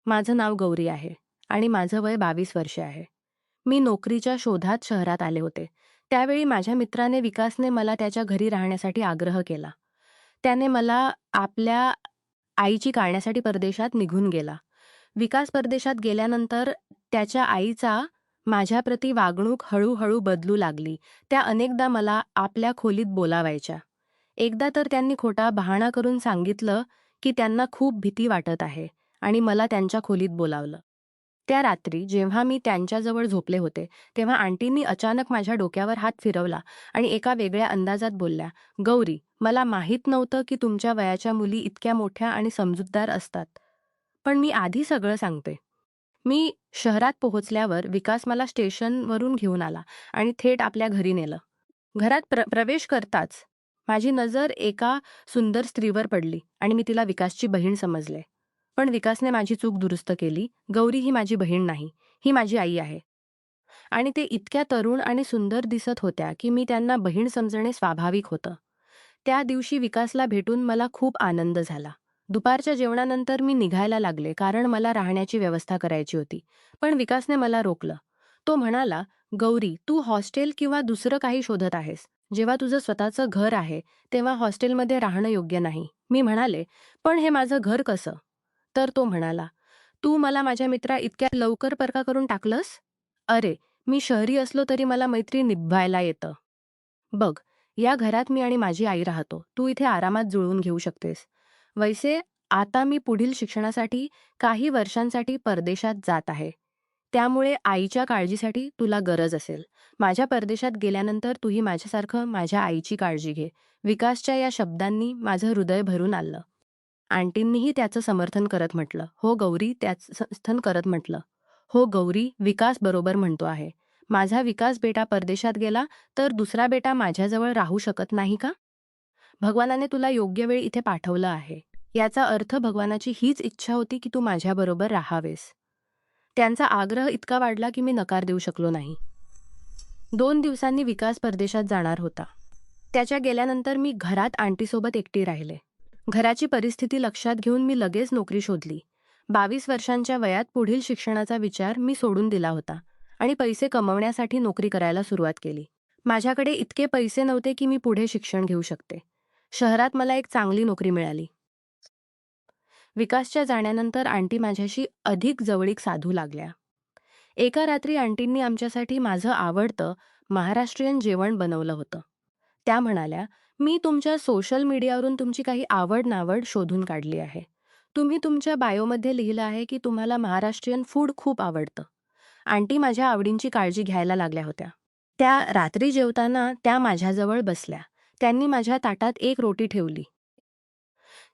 माझं नाव गौरी आहे आणि माझं वय 22 वर्षे आहे. मी नोकरीच्या शोधात शहरात आले होते. त्यावेळी माझ्या मित्राने विकासने मला त्याच्या घरी राहण्यासाठी आग्रह केला. त्याने मला आपल्या आईची काढण्यासाठी परदेशात निघून गेला. विकास परदेशात गेल्यानंतर त्याच्या आईचा माझ्याप्रती वागणूक हळूहळू बदलू लागली. त्या अनेकदा मला आपल्या खोलीत बोलावायच्या. एकदा तर त्यांनी खोटा बहाणा करून सांगितलं की त्यांना खूप भीती वाटत आहे आणि मला त्यांच्या खोलीत बोलावलं. त्या रात्री जेव्हा मी त्यांच्याजवळ झोपले होते, तेव्हा आंटींनी अचानक माझ्या डोक्यावर हात फिरवला आणि एका वेगळ्या अंदाजात बोलल्या, "गौरी, मला माहीत नव्हतं की तुमच्या वयाच्या मुली इतक्या मोठ्या आणि समजूतदार असतात. पण मी आधी सगळं सांगते." मी शहरात पोहोचल्यावर विकास मला स्टेशनवरून घेऊन आला आणि थेट आपल्या घरी नेलं. घरात प्रवेश करताच माझी नजर एका सुंदर स्त्रीवर पडली आणि मी तिला विकासची बहीण समजले. पण विकासने माझी चूक दुरुस्त केली. गौरी ही माझी बहीण नाही, ही माझी आई आहे. आणि ते इतक्या तरुण आणि सुंदर दिसत होत्या की मी त्यांना बहीण समजणे स्वाभाविक होतं. त्या दिवशी विकासला भेटून मला खूप आनंद झाला. दुपारच्या जेवणानंतर मी निघायला लागले कारण मला राहण्याची व्यवस्था करायची होती. पण विकासने मला रोखलं. तो म्हणाला, "गौरी, तू हॉस्टेल किंवा दुसरं काही शोधत आहेस. जेव्हा तुझं स्वतःचं घर आहे, तेव्हा हॉस्टेलमध्ये राहणं योग्य नाही." मी म्हणाले, "पण हे माझं घर कसं?" तर तो म्हणाला, "तू मला माझ्या मित्रा इतक्या लवकर परका करून टाकलंस? अरे, मी शहरी असलो तरी मला मैत्री निभवायला येतं. बघ, या घरात मी आणि माझी आई राहतो. तू इथे आरामात जुळवून घेऊ शकतेस. वैसे आता मी पुढील शिक्षणासाठी काही वर्षांसाठी परदेशात जात आहे. त्यामुळे आईच्या काळजीसाठी तुला गरज असेल. माझ्या परदेशात गेल्यानंतर तूही माझ्यासारखं माझ्या आईची काळजी घे." विकासच्या या शब्दांनी माझं हृदय भरून आलं. आंटींनीही त्याचं समर्थन करत म्हटलं, "हो गौरी," "हो गौरी, विकास बरोबर म्हणतो आहे. माझा विकास बेटा परदेशात गेला तर दुसरा बेटा माझ्याजवळ राहू शकत नाही का? भगवानाने तुला योग्य वेळ इथे पाठवलं आहे. याचा अर्थ भगवानाची हीच इच्छा होती की तू माझ्याबरोबर राहावेस." त्यांचा आग्रह इतका वाढला की मी नकार देऊ शकलो नाही. 2 दिवसांनी विकास परदेशात जाणार होता. त्याच्या गेल्यानंतर मी घरात आंटीसोबत एकटी राहिले. घराची परिस्थिती लक्षात घेऊन मी लगेच नोकरी शोधली. 22 वर्षांच्या वयात पुढील शिक्षणाचा विचार मी सोडून दिला होता आणि पैसे कमवण्यासाठी नोकरी करायला सुरुवात केली. माझ्याकडे इतके पैसे नव्हते की मी पुढे शिक्षण घेऊ शकते. शहरात मला एक चांगली नोकरी मिळाली. विकासच्या जाण्यानंतर आंटी माझ्याशी अधिक जवळीक साधू लागल्या. एका रात्री आंटींनी आमच्यासाठी माझं आवडतं महाराष्ट्रीयन जेवण बनवलं होतं. त्या म्हणाल्या, "मी तुमच्या सोशल मीडियावरून तुमची काही आवड-नावड शोधून काढली आहे. तुम्ही तुमच्या बायोमध्ये लिहिलं आहे की तुम्हाला महाराष्ट्रीयन फूड खूप आवडतं." आंटी माझ्या आवडींची काळजी घ्यायला लागल्या होत्या. त्या रात्री जेवताना त्या माझ्याजवळ बसल्या. त्यांनी माझ्या ताटात एक रोटी ठेवली.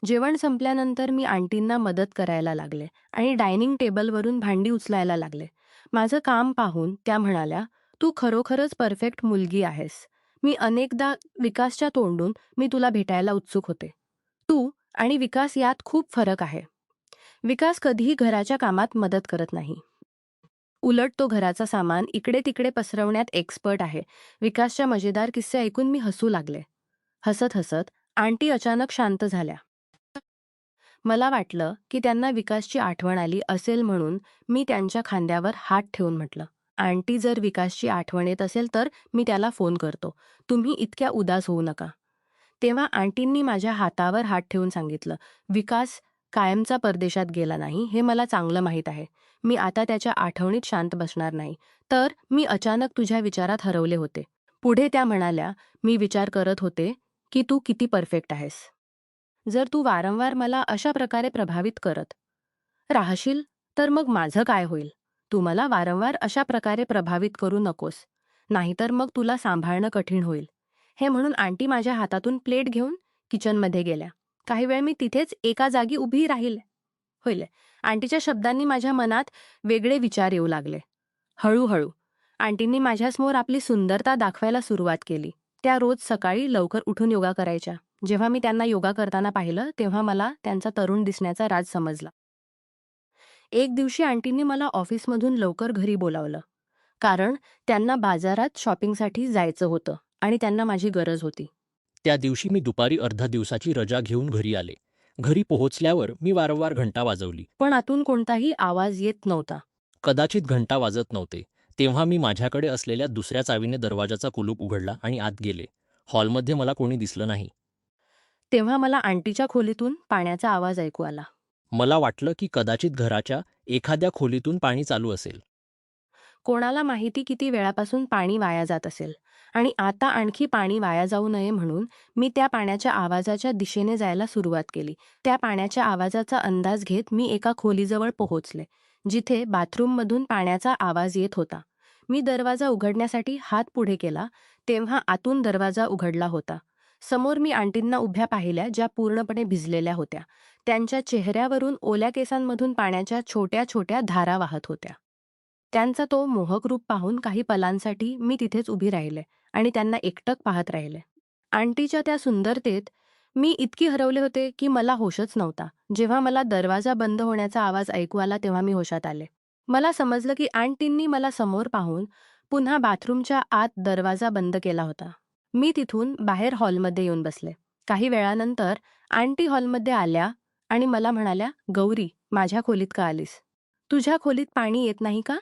जेवण संपल्यानंतर मी आंटींना मदत करायला लागले आणि डायनिंग टेबलवरून भांडी उचलायला लागले. माझं काम पाहून त्या म्हणाल्या, "तू खरोखरच परफेक्ट मुलगी आहेस. मी अनेकदा विकासच्या तोंडून मी तुला भेटायला उत्सुक होते. तू आणि विकास यात खूप फरक आहे. विकास कधीही घराच्या कामात मदत करत नाही. उलट तो घराचा सामान इकडे-तिकडे पसरवण्यात एक्सपर्ट आहे." विकासच्या मजेदार किस्से ऐकून मी हसू लागले. हसत-हसत आंटी अचानक शांत झाल्या. मला वाटलं की त्यांना विकासची आठवण आली असेल म्हणून मी त्यांच्या खांद्यावर हात ठेवून म्हटलं, "आंटी, जर विकासची आठवण येत असेल तर मी त्याला फोन करतो. तुम्ही इतक्या उदास होऊ नका." तेव्हा आंटींनी माझ्या हातावर हात ठेवून सांगितलं, "विकास कायमचा परदेशात गेला नाही, हे मला चांगलं माहीत आहे. मी आता त्याच्या आठवणीत शांत बसणार नाही. तर मी अचानक तुझ्या विचारात हरवले होते." पुढे त्या म्हणाल्या, "मी विचार करत होते की तू किती परफेक्ट आहेस. जर तू वारंवार मला अशा प्रकारे प्रभावित करत राहशील तर मग माझं काय होईल? तू मला वारंवार अशा प्रकारे प्रभावित करू नकोस. नाहीतर मग तुला सांभाळणं कठीण होईल." हे म्हणून आंटी माझ्या हातातून प्लेट घेऊन किचनमध्ये गेल्या. काही वेळ मी तिथेच एका जागी उभी राहिले. होईल. आंटीच्या शब्दांनी माझ्या मनात वेगळे विचार येऊ लागले. हळूहळू आंटींनी माझ्यासमोर आपली सुंदरता दाखवायला सुरुवात केली. त्या रोज सकाळी लवकर उठून योगा करायच्या. जेव्हा मी त्यांना योगा करताना पाहिलं तेव्हा मला त्यांचा तरुण दिसण्याचा राज समजला. एक दिवशी आंटींनी मला ऑफिसमधून लवकर घरी बोलावलं. कारण त्यांना बाजारात शॉपिंगसाठी जायचं होतं आणि त्यांना माझी गरज होती. त्या दिवशी मी दुपारी अर्ध्या दिवसाची रजा घेऊन घरी आले. घरी पोहोचल्यावर मी वारंवार घंटा वाजवली. पण आतून कोणताही आवाज येत नव्हता. कदाचित घंटा वाजत नव्हते. तेव्हा मी माझ्याकडे असलेल्या दुसऱ्या चावीने दरवाजाचा कुलूप उघडला आणि आत गेले. हॉलमध्ये मला कोणी दिसलं नाही. तेव्हा मला आंटीच्या खोलीतून पाण्याचा आवाज ऐकू आला. मला वाटलं की कदाचित घराच्या एखाद्या खोलीतून पाणी चालू असेल. कोणाला माहिती किती वेळापासून पाणी वाया जात असेल आणि आता आणखी पाणी वाया जाऊ नये म्हणून मी त्या पाण्याच्या आवाजाच्या दिशेने जायला सुरुवात केली. त्या पाण्याच्या आवाजाचा अंदाज घेत मी एका खोलीजवळ पोहोचले, जिथे बाथरूममधून पाण्याचा आवाज येत होता. मी दरवाजा उघडण्यासाठी हात पुढे केला, तेव्हा आतून दरवाजा उघडला होता. समोर मी आंटींना उभ्या पाहिल्या, ज्या पूर्णपणे भिजलेल्या होत्या. त्यांच्या चेहऱ्यावरून ओल्या केसांमधून पाण्याच्या छोट्या छोट्या धारा वाहत होत्या. त्यांचा तो मोहक रूप पाहून काही पलांसाठी मी तिथेच उभी राहिले आणि त्यांना एकटक पाहत राहिले. आंटीच्या त्या सुंदरतेत मी इतकी हरवले होते की मला होशच नव्हता. जेव्हा मला दरवाजा बंद होण्याचा आवाज ऐकू आला तेव्हा मी होशात आले. मला समजलं की आंटींनी मला समोर पाहून पुन्हा बाथरूमच्या आत दरवाजा बंद केला होता. मी तिथून बाहेर हॉलमध्ये येऊन बसले. काही वेळानंतर आंटी हॉलमध्ये आल्या आणि मला म्हणाल्या, "गौरी, माझ्या खोलीत का आलीस? तुझ्या खोलीत पाणी येत नाही का?"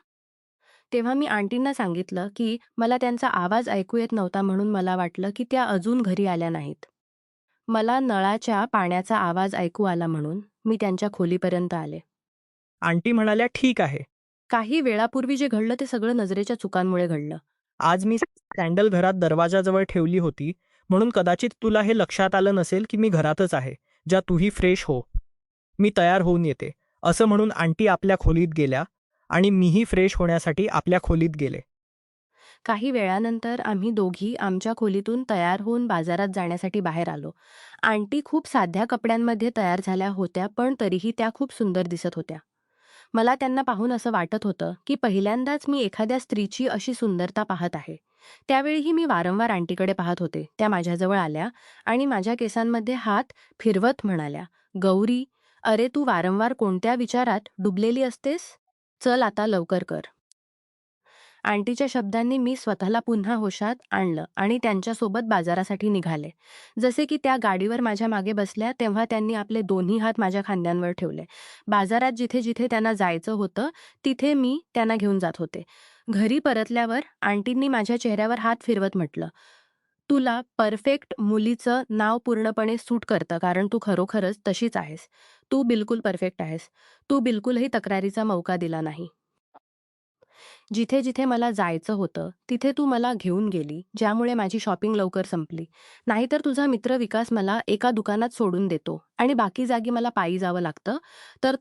तेव्हा मी आंटींना सांगितलं की मला त्यांचा आवाज ऐकू येत नव्हता म्हणून मला वाटलं की त्या अजून घरी आल्या नाहीत. मला नळाच्या पाण्याचा आवाज ऐकू आला म्हणून मी त्यांच्या खोलीपर्यंत आले. आंटी म्हणाल्या, "ठीक आहे. काही वेळापूर्वी जे घडलं ते सगळं नजरेच्या चुकांमुळे घडलं. आज मी सँडल घरात दरवाजाजवळ ठेवली होती, म्हणून कदाचित तुला हे लक्षात आलं नसेल की मी घरातच आहे. जा तूही फ्रेश हो. मी तयार होऊन येते." असं म्हणून आंटी आपल्या खोलीत गेल्या आणि मीही फ्रेश होण्यासाठी आपल्या खोलीत गेले. काही वेळानंतर आम्ही दोघी आमच्या खोलीतून तयार होऊन बाजारात जाण्यासाठी बाहेर आलो. आंटी खूप साध्या कपड्यांमध्ये तयार झाल्या होत्या, पण तरीही त्या खूप सुंदर दिसत होत्या. मला त्यांना पाहून असं वाटत होतं की पहिल्यांदाच मी एखाद्या स्त्रीची अशी सुंदरता पाहत आहे. त्यावेळीही मी वारंवार आंटीकडे पाहत होते. त्या माझ्याजवळ आल्या आणि माझ्या केसांमध्ये हात फिरवत म्हणाल्या, "गौरी, अरे तू वारंवार कोणत्या विचारात डुबलेली असतेस? चल आता लवकर कर." आंटीच्या शब्दांनी मी स्वतःला पुन्हा होशात आणलं आणि त्यांच्यासोबत बाजारासाठी निघाले. जसे की त्या गाडीवर माझ्या मागे बसल्या तेव्हा त्यांनी आपले दोन्ही हात माझ्या खांद्यांवर ठेवले. बाजारात जिथे जिथे त्यांना जायचं होतं तिथे मी त्यांना घेऊन जात होते. घरी परतल्यावर आंटींनी माझ्या चेहऱ्यावर हात फिरवत म्हटलं, "तुला परफेक्ट मुलीचं नाव पूर्णपणे सूट करतं कारण तू खरोखरच तशीच आहेस. तू बिलकुल परफेक्ट आहेस. तू बिलकुलही तक्रारीचा मौका दिला नाही. जिथे जिथे मला जायचं होतं तिथे तू मला घेऊन गेली, ज्यामुळे माझी शॉपिंग लवकर संपली. नाहीतर तुझा मित्र विकास मला एका दुकानात सोडून देतो आणि बाकी जागी मला पायी जावं लागतं, तर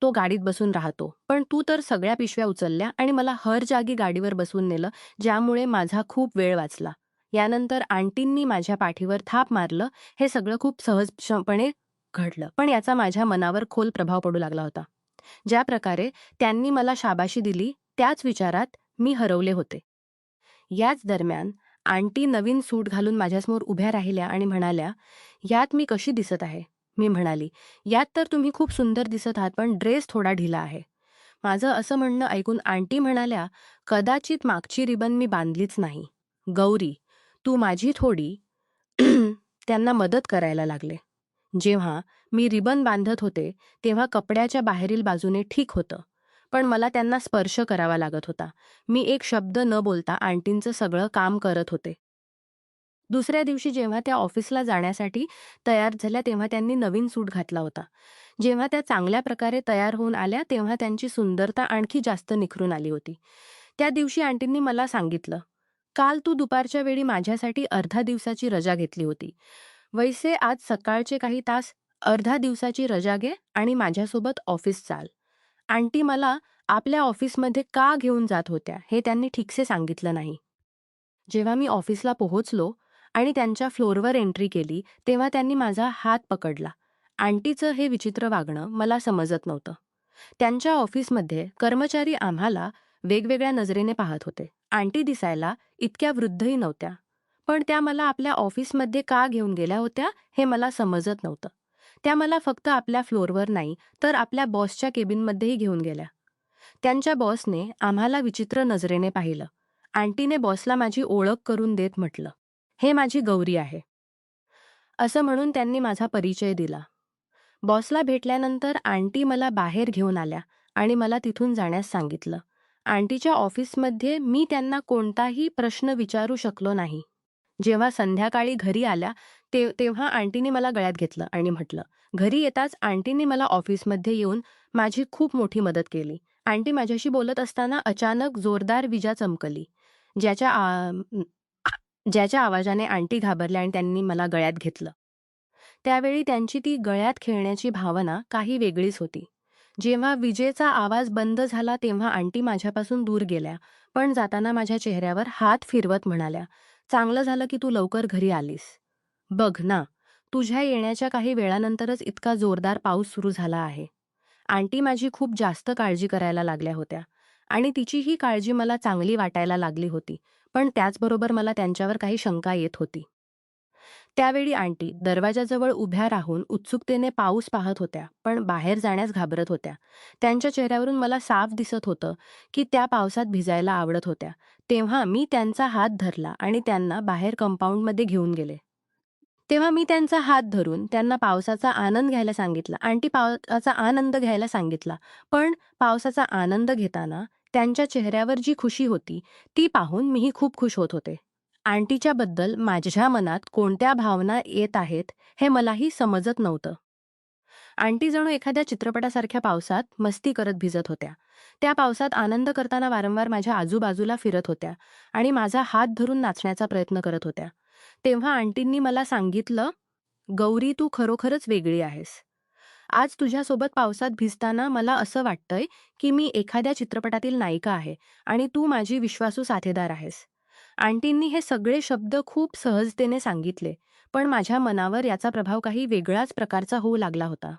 तो गाडीत बसून राहतो. पण तू तर सगळ्या पिशव्या उचलल्या आणि मला हर जागी गाडीवर बसवून नेलं, ज्यामुळे माझा खूप वेळ वाचला." यानंतर आंटींनी माझ्या पाठीवर थाप मारलं. हे सगळं खूप सहजपणे घडलं, पण याचा माझ्या मनावर खोल प्रभाव पडू लागला होता. ज्या प्रकारे त्यांनी मला शाबाशी दिली, त्याच विचारात मी हरवले होते. याच दरम्यान आंटी नवीन सूट घालून माझ्यासमोर उभ्या राहिल्या आणि म्हणाल्या, "यात मी कशी दिसत आहे?" मी म्हणाली, "यात तर तुम्ही खूप सुंदर दिसत आहात, पण ड्रेस थोडा ढिला आहे." माझं असं म्हणणं ऐकून आंटी म्हणाल्या, "कदाचित मागची रिबन मी बांधलीच नाही. गौरी, तू माझी थोडी" त्यांना मदत करायला लागले. जेव्हा मी रिबन बांधत होते तेव्हा कपड्याच्या बाहेरील बाजूने ठीक होतं, पण मला त्यांना स्पर्श करावा लागत होता. मी एक शब्द न बोलता आंटींचं सगळं काम करत होते. दुसऱ्या दिवशी जेव्हा त्या ऑफिसला जाण्यासाठी तयार झाल्या तेव्हा त्यांनी नवीन सूट घातला होता. जेव्हा त्या चांगल्या प्रकारे तयार होऊन आल्या तेव्हा त्यांची सुंदरता आणखी जास्त निखरून आली होती. त्या दिवशी आंटींनी मला सांगितलं, "काल तू दुपारच्या वेळी माझ्यासाठी अर्ध्या दिवसाची रजा घेतली होती. वैसे आज सकाळचे काही तास अर्ध्या दिवसाची रजा घे आणि माझ्यासोबत ऑफिस चाल." आंटी मला आपल्या ऑफिसमध्ये का घेऊन जात होत्या हे त्यांनी ठीकसे सांगितलं नाही. जेव्हा मी ऑफिसला पोहोचलो आणि त्यांच्या फ्लोअरवर एंट्री केली तेव्हा त्यांनी माझा हात पकडला. आंटीचं हे विचित्र वागणं मला समजत नव्हतं. त्यांच्या ऑफिसमध्ये कर्मचारी आम्हाला वेगवेगळ्या नजरेने पाहत होते. आंटी दिसायला इतक्या वृद्धही नव्हत्या, पण त्या मला आपल्या ऑफिसमध्ये का घेऊन गेल्या होत्या हे मला समजत नव्हतं. त्या मला फक्त आपल्या फ्लोअरवर नाही तर आपल्या बॉसच्या केबिनमध्येही घेऊन गेल्या. त्यांच्या बॉसने आम्हाला विचित्र नजरेने पाहिलं. आंटीने बॉसला माझी ओळख करून देत म्हटलं, "हे माझी गौरी आहे." असं म्हणून त्यांनी माझा परिचय दिला. बॉसला भेटल्यानंतर आंटी मला बाहेर घेऊन आल्या आणि मला तिथून जाण्यास सांगितलं. आंटीच्या ऑफिसमध्ये मी त्यांना कोणताही प्रश्न विचारू शकलो नाही. जेव्हा संध्याकाळी घरी आल्या तेव्हा आंटीने मला गळ्यात घेतलं आणि म्हटलं. घरी येताच आंटीने मला ऑफिसमध्ये येऊन माझी खूप मोठी मदत केली. आंटी माझ्याशी बोलत असताना अचानक जोरदार विजा चमकली. ज्याच्या ज्याच्या आवाजाने आंटी घाबरल्या आणि त्यांनी मला गळ्यात घेतलं. त्यावेळी त्यांची ती गळ्यात खेळण्याची भावना काही वेगळीच होती. जेव्हा विजेचा आवाज बंद झाला तेव्हा आंटी माझ्यापासून दूर गेल्या, पण जाताना माझ्या चेहऱ्यावर हात फिरवत म्हणाल्या, "चांगलं झालं की तू लवकर घरी आलीस. बघ ना, तुझ्या येण्याच्या काही वेळानंतरच इतका जोरदार पाऊस सुरू झाला आहे." आंटी माझी खूप जास्त काळजी करायला लागल्या होत्या आणि तिची ही काळजी मला चांगली वाटायला लागली होती, पण त्याचबरोबर मला त्यांच्यावर काही शंका येत होती. त्यावेळी आंटी दरवाजाजवळ उभ्या राहून उत्सुकतेने पाऊस पाहत होत्या, पण बाहेर जाण्यास घाबरत होत्या. त्यांच्या चेहऱ्यावरून मला साफ दिसत होतं की त्या पावसात भिजायला आवडत होत्या. तेव्हा मी त्यांचा हात धरला आणि त्यांना बाहेर कंपाऊंडमध्ये घेऊन गेले. तेव्हा मी त्यांचा हात धरून त्यांना पावसाचा आनंद घ्यायला सांगितला. आंटी पावसाचा आनंद घ्यायला सांगितला. पण पावसाचा आनंद घेताना त्यांच्या चेहऱ्यावर जी खुशी होती, ती पाहून मीही खूप खुश होत होते. आंटीच्याबद्दल माझ्या मनात कोणत्या भावना येत आहेत, हे मलाही समजत नव्हतं. आंटी जणू एखाद्या चित्रपटासारख्या पावसात मस्ती करत भिजत होत्या. त्या पावसात आनंद करताना वारंवार माझ्या आजूबाजूला फिरत होत्या आणि माझा हात धरून नाचण्याचा प्रयत्न करत होत्या. तेव्हा आंटींनी मला सांगितलं, "गौरी, तू खरोखरच वेगळी आहेस. आज तुझ्यासोबत पावसात भिजताना मला असं वाटतंय की मी एखाद्या चित्रपटातील नायिका आहे आणि तू माझी विश्वासू साथीदार आहेस." आंटींनी हे सगळे शब्द खूप सहजतेने सांगितले, पण माझ्या मनावर याचा प्रभाव काही वेगळ्याच प्रकारचा होऊ लागला होता.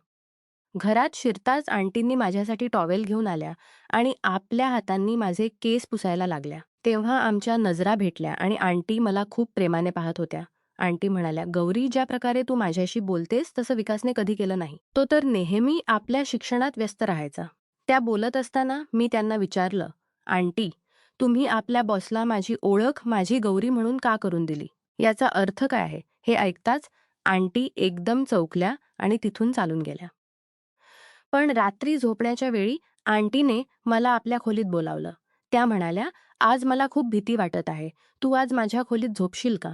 घरात शिरताच आंटींनी माझ्यासाठी टॉवेल घेऊन आल्या आणि आपल्या हातांनी माझे केस पुसायला लागल्या. तेव्हा आमच्या नजरा भेटल्या आणि आंटी मला खूप प्रेमाने पाहत होत्या. आंटी म्हणाल्या, "गौरी, ज्या प्रकारे तू माझ्याशी बोलतेस तसं विकासने कधी केलं नाही. तो तर नेहमी आपल्या शिक्षणात व्यस्त राहायचा." त्या बोलत असताना मी त्यांना विचारलं, "आंटी, तुम्ही आपल्या बॉसला माझी ओळख माझी गौरी म्हणून का करून दिली? याचा अर्थ काय आहे?" हे ऐकताच आंटी एकदम चौकल्या आणि तिथून चालून गेल्या. पण रात्री झोपण्याच्या वेळी आंटीने मला आपल्या खोलीत बोलावलं. त्या म्हणाल्या, "आज मला खूप भीती वाटत आहे. तू आज माझ्या खोलीत झोपशील का?"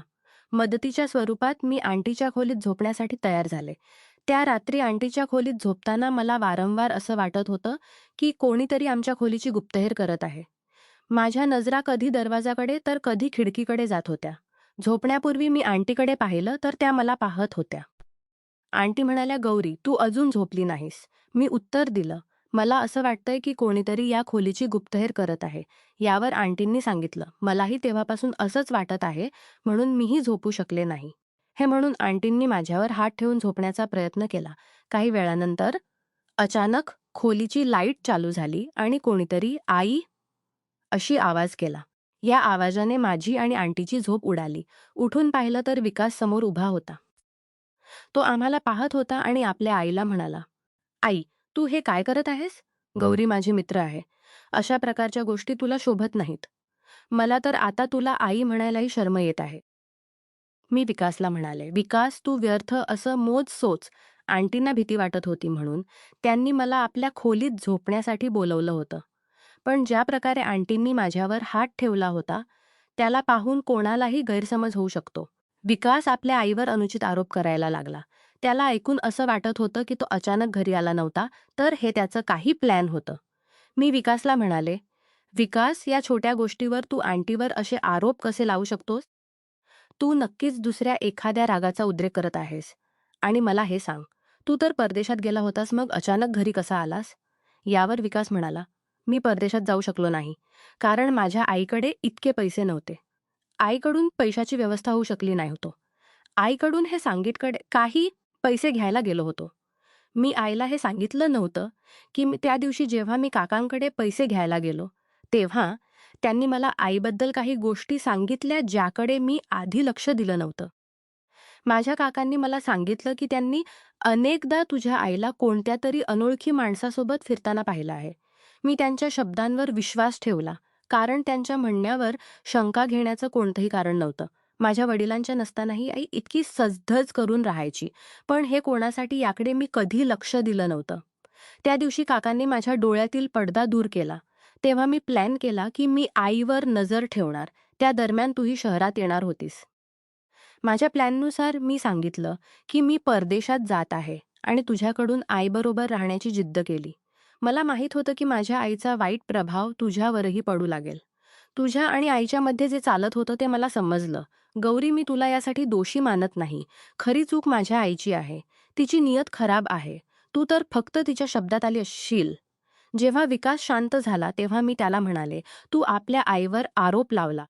मदतीच्या स्वरूपात मी आंटीच्या खोलीत झोपण्यासाठी तयार झाले. त्या रात्री आंटीच्या खोलीत झोपताना मला वारंवार असं वाटत होतं की कोणीतरी आमच्या खोलीची गुप्तहेर करत आहे. माझ्या नजरा कधी दरवाजाकडे तर कधी खिडकीकडे जात होत्या. झोपण्यापूर्वी मी आंटीकडे पाहिलं तर त्या मला पाहत होत्या. आंटी म्हणाल्या, "गौरी, तू अजून झोपली नाहीस." मी उत्तर दिलं, "मला असं वाटतंय की कोणीतरी या खोलीची गुप्तहेर करत आहे." यावर आंटींनी सांगितलं, "मलाही तेव्हापासून असंच वाटत आहे, म्हणून मीही झोपू शकले नाही." हे म्हणून आंटींनी माझ्यावर हात ठेवून झोपण्याचा प्रयत्न केला. काही वेळानंतर अचानक खोलीची लाईट चालू झाली आणि कोणीतरी "आई" अशी आवाज केला. या आवाजाने माझी आणि आंटीची झोप उडाली. उठून पाहिलं तर विकास समोर उभा होता. तो आम्हाला पाहत होता आणि आपल्या आईला म्हणाला, "आई, तू हे काय करत आहेस? गौरी माझी मित्र आहे. अशा प्रकारच्या गोष्टी तुला शोभत नाहीत. मला तर आता तुला आई म्हणायलाही शर्म येत आहे." मी विकासला म्हणाले, "विकास, तू व्यर्थ असं मोज सोच." आंटींना भीती वाटत होती म्हणून त्यांनी मला आपल्या खोलीत झोपण्यासाठी बोलवलं होतं. पण ज्या प्रकारे आंटींनी माझ्यावर हात ठेवला होता, त्याला पाहून कोणालाही गैरसमज होऊ शकतो. विकास आपल्या आईवर अनुचित आरोप करायला लागला. त्याला ऐकून असं वाटत होतं की तो अचानक घरी आला नव्हता, तर हे त्याचं काही प्लॅन होतं. मी विकासला म्हणाले, "विकास, या छोट्या गोष्टीवर तू आंटीवर असे आरोप कसे लावू शकतोस? तू नक्कीच दुसऱ्या एखाद्या रागाचा उद्रेक करत आहेस. आणि मला हे सांग, तू तर परदेशात गेला होतास, मग अचानक घरी कसा आलास?" यावर विकास म्हणाला, "मी परदेशात जाऊ शकलो नाही, कारण माझ्या आईकडे इतके पैसे नव्हते. आईकडून पैशाची व्यवस्था होऊ शकली नाही होतो. आईकडून हे सांगितकडे काही पैसे घ्यायला गेलो होतो. मी आईला हे सांगितलं नव्हतं की त्या दिवशी जेव्हा मी काकांकडे पैसे घ्यायला गेलो, तेव्हा त्यांनी मला आईबद्दल काही गोष्टी सांगितल्या ज्याकडे मी आधी लक्ष दिलं नव्हतं. माझ्या काकांनी मला सांगितलं की त्यांनी अनेकदा तुझ्या आईला कोणत्यातरी अनोळखी माणसासोबत फिरताना पाहिलं आहे. मी त्यांच्या शब्दांवर विश्वास ठेवला, कारण त्यांच्या म्हणण्यावर शंका घेण्याचं कोणतंही कारण नव्हतं. माझ्या वडिलांच्या नसतानाही आई इतकी सजधज करून राहायची, पण हे कोणासाठी याकडे मी कधी लक्ष दिलं नव्हतं. त्या दिवशी काकांनी माझ्या डोळ्यातील पडदा दूर केला. तेव्हा मी प्लॅन केला की मी आईवर नजर ठेवणार. त्या दरम्यान तूही शहरात येणार होतीस. माझ्या प्लॅननुसार मी सांगितलं की मी परदेशात जात आहे आणि तुझ्याकडून आईबरोबर राहण्याची जिद्द केली. मला माहीत होतं की माझ्या आईचा वाईट प्रभाव तुझ्यावरही पडू लागेल. तुझ्या आणि आईच्या मध्ये जे चालत होतं ते मला समजलं. गौरी, मी तुला यासाठी दोषी मानत नाही. खरी चूक माझ्या आईची आहे. तिची नियत खराब आहे. तू तर फक्त तिच्या शब्दात आली असशील. जेव्हा विकास शांत झाला तेव्हा मी त्याला म्हणाले, तू आपल्या आईवर आरोप लावला.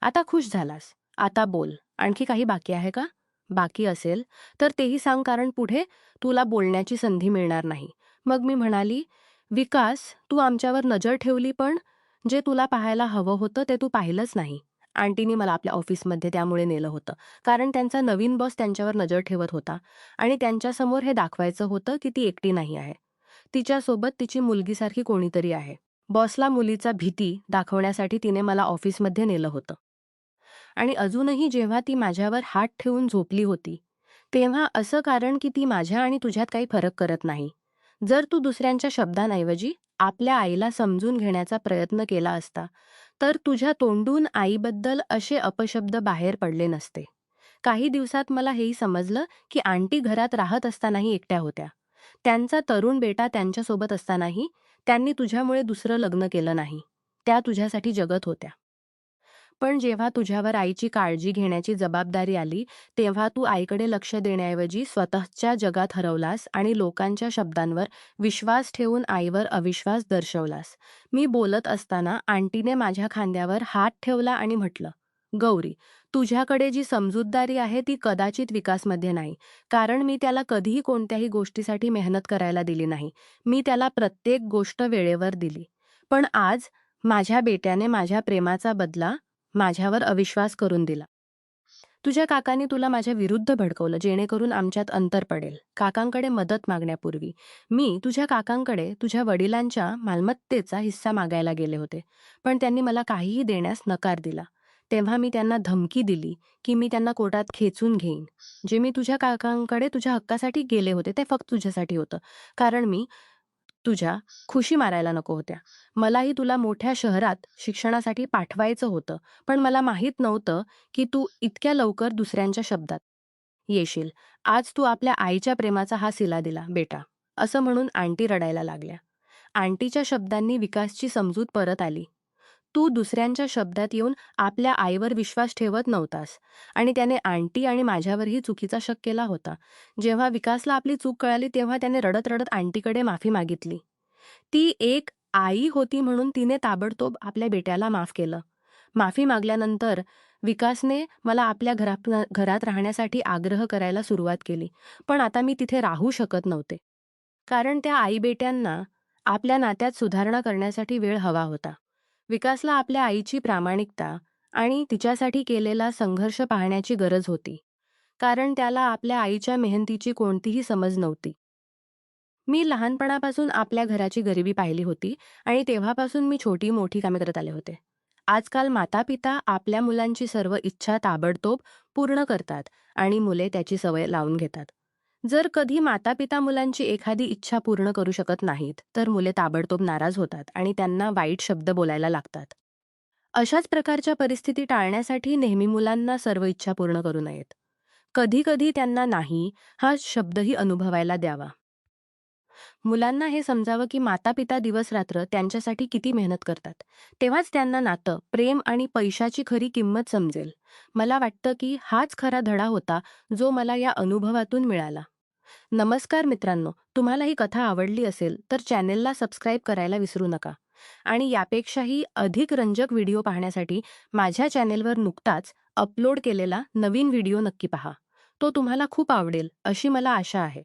आता खुश झालास. आता बोल. आणखी काही बाकी आहे का? बाकी असेल तर तेही सांग, कारण पुढे तुला बोलण्याची संधी मिळणार नाही. मग मी म्हणाली, विकास, तू आमच्यावर नजर ठेवली, पण जे तुला पाहायला हवं होतं ते तू पाहिलंच नाही. आंटीनी मला आपल्या ऑफिसमध्ये त्यामुळे नेलं होतं, कारण त्यांचा नवीन बॉस त्यांच्यावर नजर ठेवत होता आणि त्यांच्यासमोर हे दाखवायचं होतं की ती एकटी नाही आहे. तिच्यासोबत तिची मुलगीसारखी कोणीतरी आहे. बॉसला मुलीचा भीती दाखवण्यासाठी तिने मला ऑफिसमध्ये नेलं होतं. आणि अजूनही जेव्हा ती माझ्यावर हात ठेवून झोपली होती, तेव्हा असं कारण की ती माझ्या आणि तुझ्यात काही फरक करत नाही. जर तू दुसऱ्यांच्या शब्दांऐवजी आपल्या आईला समजून घेण्याचा प्रयत्न केला असता, तर तुझ्या तोंडून आईबद्दल असे अपशब्द बाहेर पडले नसते. काही दिवसात मला हेही समजलं की आंटी घरात राहत असतानाही एकट्या होत्या. त्यांचा तरुण बेटा त्यांच्यासोबत असतानाही त्यांनी तुझ्यामुळे दुसरं लग्न केलं नाही. त्या तुझ्यासाठी जगत होत्या. पण जेव्हा तुझ्यावर आईची काळजी घेण्याची जबाबदारी आली, तेव्हा तू आईकडे लक्ष देण्याऐवजी स्वतःच्या जगात हरवलास आणि लोकांच्या शब्दांवर विश्वास ठेवून आईवर अविश्वास दर्शवलास. मी बोलत असताना आंटीने माझ्या खांद्यावर हात ठेवला आणि म्हटलं, गौरी, तुझ्याकडे जी समजूतदारी आहे ती कदाचित विकासमध्ये नाही, कारण मी त्याला कधीही कोणत्याही गोष्टीसाठी मेहनत करायला दिली नाही. मी त्याला प्रत्येक गोष्ट वेळेवर दिली. पण आज माझ्या बेट्याने माझ्या प्रेमाचा बदला माझ्यावर अविश्वास करून दिला. तुझ्या काकांनी तुला माझ्या विरुद्ध भडकवलं, जेणेकरून आमच्यात अंतर पडेल. काकांकडे मदत मागण्यापूर्वी मी तुझ्या काकांकडे तुझ्या वडिलांच्या मालमत्तेचा हिस्सा मागायला गेले होते, पण त्यांनी मला काहीही देण्यास नकार दिला. तेव्हा मी त्यांना धमकी दिली की मी त्यांना कोर्टात खेचून घेईन. जे मी तुझ्या काकांकडे तुझ्या हक्कासाठी गेले होते ते फक्त तुझ्यासाठी होतं, कारण मी तुझ्या खुशी मारायला नको होत्या. मलाही तुला मोठ्या शहरात शिक्षणासाठी पाठवायचं होतं, पण मला माहीत नव्हतं की तू इतक्या लवकर दुसऱ्यांच्या शब्दात येशील. आज तू आपल्या आईच्या प्रेमाचा हा सिला दिला बेटा. असं म्हणून आंटी रडायला लागल्या. आंटीच्या शब्दांनी विकासची समजूत परत आली. तू दुसऱ्यांच्या शब्दात येऊन आपल्या आईवर विश्वास ठेवत नव्हतास आणि त्याने आंटी आणि माझ्यावरही चुकीचा शक केला होता. जेव्हा विकासला आपली चूक कळाली तेव्हा त्याने रडत रडत आंटीकडे माफी मागितली. ती एक आई होती म्हणून तिने ताबडतोब आपल्या बेट्याला माफ केलं. माफी मागल्यानंतर विकासने मला आपल्या घरात राहण्यासाठी आग्रह करायला सुरुवात केली. पण आता मी तिथे राहू शकत नव्हते, कारण त्या आई बेट्यांना आपल्या नात्यात सुधारणा करण्यासाठी वेळ हवा होता. विकासला आपल्या आईची प्रामाणिकता आणि तिच्यासाठी केलेला संघर्ष पाहण्याची गरज होती, कारण त्याला आपल्या आईच्या मेहनतीची कोणतीही समज नव्हती. मी लहानपणापासून आपल्या घराची गरिबी पाहिली होती आणि तेव्हापासून मी छोटी मोठी कामे करत आले होते. आजकाल मातापिता आपल्या मुलांची सर्व इच्छा ताबडतोब पूर्ण करतात आणि मुले त्याची सवय लावून घेतात. जर कधी मातापिता मुलांची एखादी इच्छा पूर्ण करू शकत नाहीत, तर मुले ताबडतोब नाराज होतात आणि त्यांना वाईट शब्द बोलायला लागतात. अशाच प्रकारच्या परिस्थिती टाळण्यासाठी नेहमी मुलांना सर्व इच्छा पूर्ण करू नयेत. कधी-कधी त्यांना नाही हा शब्दही अनुभवायला द्यावा. मुलांना हे समजावं की माता-पिता दिवस-रात्र त्यांच्यासाठी किती मेहनत करतात. तेव्हाच त्यांना नातं, प्रेम आणि पैशाची खरी किंमत समजेल. मला वाटतं की हाच खरा धडा होता जो मला या अनुभवातून मिळाला. नमस्कार मित्रांनो, तुम्हाला ही कथा आवडली असेल तर चॅनेलला सबस्क्राईब करायला विसरू नका. आणि यापेक्षाही अधिक रंजक व्हिडिओ पाहण्यासाठी माझ्या चॅनेलवर नुकताच अपलोड केलेला नवीन व्हिडिओ नक्की पहा. तो तुम्हाला खूप आवडेल अशी मला आशा आहे.